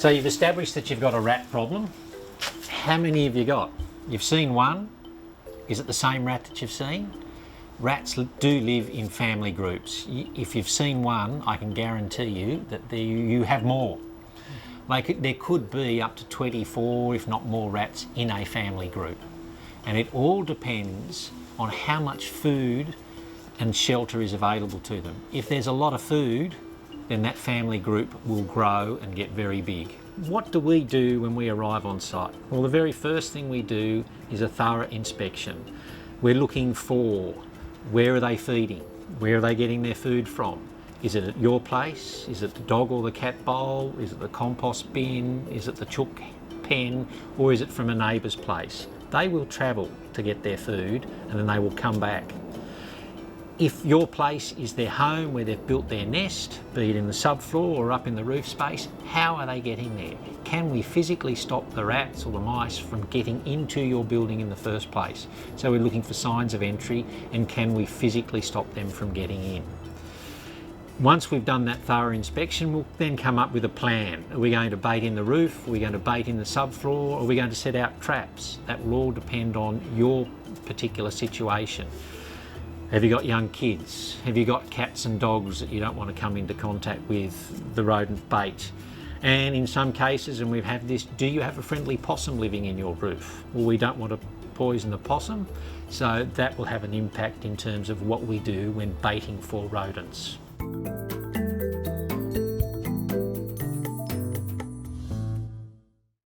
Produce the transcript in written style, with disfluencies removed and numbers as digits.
So you've established that you've got a rat problem. How many have you got? You've seen one. Is it the same rat that you've seen? Rats do live in family groups. If you've seen one, I can guarantee you that you have more. There could be up to 24, if not more, rats in a family group. And it all depends on how much food and shelter is available to them. If there's a lot of food, then that family group will grow and get very big. What do we do when we arrive on site? Well, the very first thing we do is a thorough inspection. We're looking for where are they feeding? Where are they getting their food from? Is it at your place? Is it the dog or the cat bowl? Is it the compost bin? Is it the chook pen? Or is it from a neighbour's place? They will travel to get their food and then they will come back. If your place is their home where they've built their nest, be it in the subfloor or up in the roof space, how are they getting there? Can we physically stop the rats or the mice from getting into your building in the first place? So we're looking for signs of entry, and can we physically stop them from getting in? Once we've done that thorough inspection, we'll then come up with a plan. Are we going to bait in the roof? Are we going to bait in the subfloor? Are we going to set out traps? That will all depend on your particular situation. Have you got young kids? Have you got cats and dogs that you don't want to come into contact with the rodent bait? And in some cases, and we've had this, do you have a friendly possum living in your roof? Well, we don't want to poison the possum, so that will have an impact in terms of what we do when baiting for rodents.